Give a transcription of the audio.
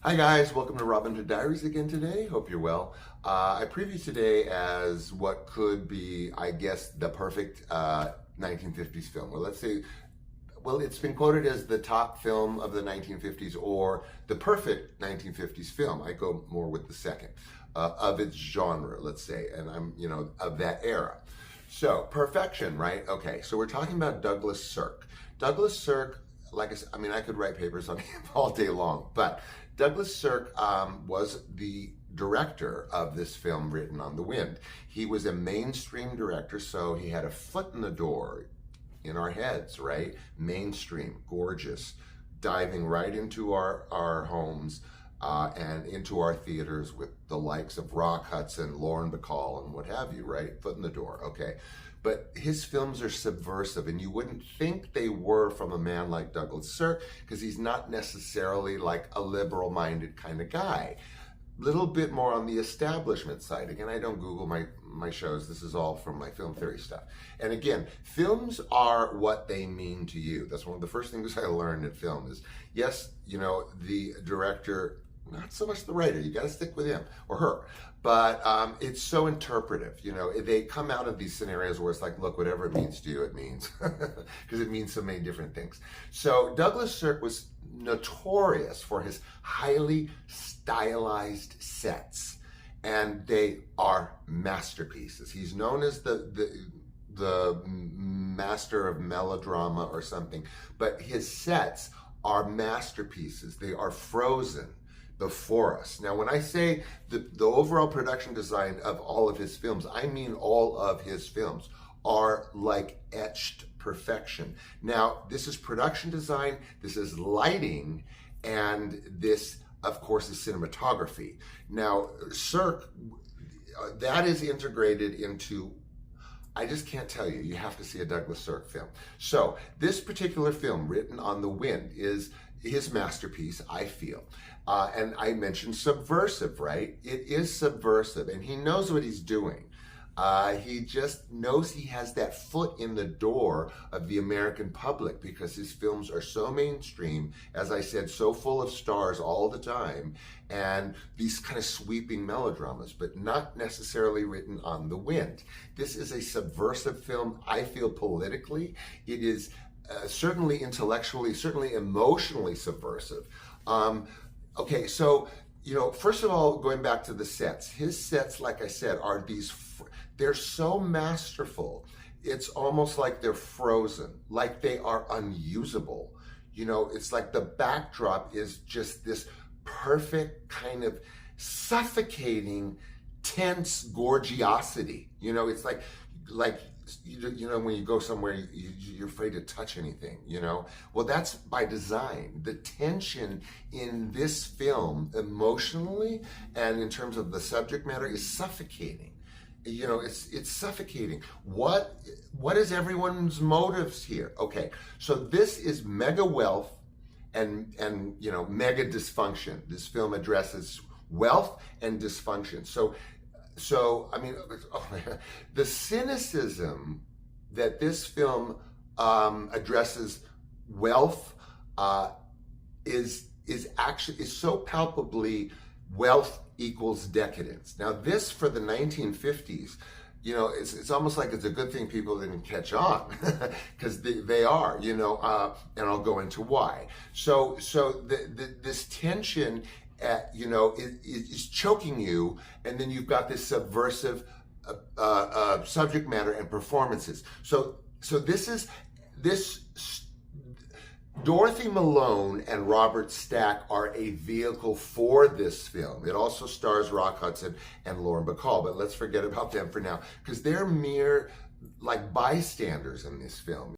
Hi guys, welcome to Robin Hood Diaries again today. Hope you're well. I previewed today as what could be, I guess, the perfect 1950s film. Well, let's say, well, it's been quoted as the top film of the 1950s or the perfect 1950s film. I go more with the second of its genre, let's say, and of that era. So, perfection, right? Okay, so we're talking about Douglas Sirk. Douglas Sirk, like I said, I could write papers on him all day long, but Douglas Sirk was the director of this film, Written on the Wind. He was a mainstream director, so he had a foot in the door in our heads, right? Mainstream, gorgeous, diving right into our homes and into our theaters with the likes of Rock Hudson, Lauren Bacall, and what have you, right? Foot in the door, okay. But his films are subversive, and you wouldn't think they were from a man like Douglas Sirk, because he's not necessarily like a liberal-minded kind of guy. Little bit more on the establishment side. Again, I don't Google my shows. This is all from my film theory stuff. And again, films are what they mean to you. That's one of the first things I learned in film is, yes, the director, not so much the writer, you got to stick with him or her, but it's so interpretive. They come out of these scenarios where it's like, look, whatever it means to you, it means, because it means so many different things. So Douglas Sirk was notorious for his highly stylized sets, and they are masterpieces. He's known as the master of melodrama or something, but his sets are masterpieces. They are frozen before us. Now, when I say the overall production design of all of his films, I mean all of his films are like etched perfection. Now, this is production design, this is lighting, and this, of course, is cinematography. Now, Sirk, that is integrated into, I just can't tell you. You have to see a Douglas Sirk film. So this particular film, Written on the Wind, is his masterpiece, I feel. And I mentioned subversive, right? It is subversive, and he knows what he's doing. He just knows he has that foot in the door of the American public because his films are so mainstream, as I said, so full of stars all the time, and these kind of sweeping melodramas, but not necessarily written on the wind. This is a subversive film, I feel, politically. It is certainly intellectually, certainly emotionally subversive. Okay, so, first of all, going back to the sets, his sets, like I said, are they're so masterful. It's almost like they're frozen, like they are unusable. It's like the backdrop is just this perfect kind of suffocating, tense gorgiosity. It's like when you go somewhere, you're afraid to touch anything, Well, that's by design. The tension in this film, emotionally and in terms of the subject matter, is suffocating. It's suffocating. What is everyone's motives here? Okay, so this is mega wealth and mega dysfunction. This film addresses wealth and dysfunction. So the cynicism that this film addresses wealth is so palpably wealth equals decadence. Now, this for the 1950s, it's almost like it's a good thing people didn't catch on because they are, and I'll go into why. So this tension is choking you, and then you've got this subversive subject matter and performances. So this Dorothy Malone and Robert Stack are a vehicle for this film. It also stars Rock Hudson and Lauren Bacall, but let's forget about them for now because they're mere like bystanders in this film.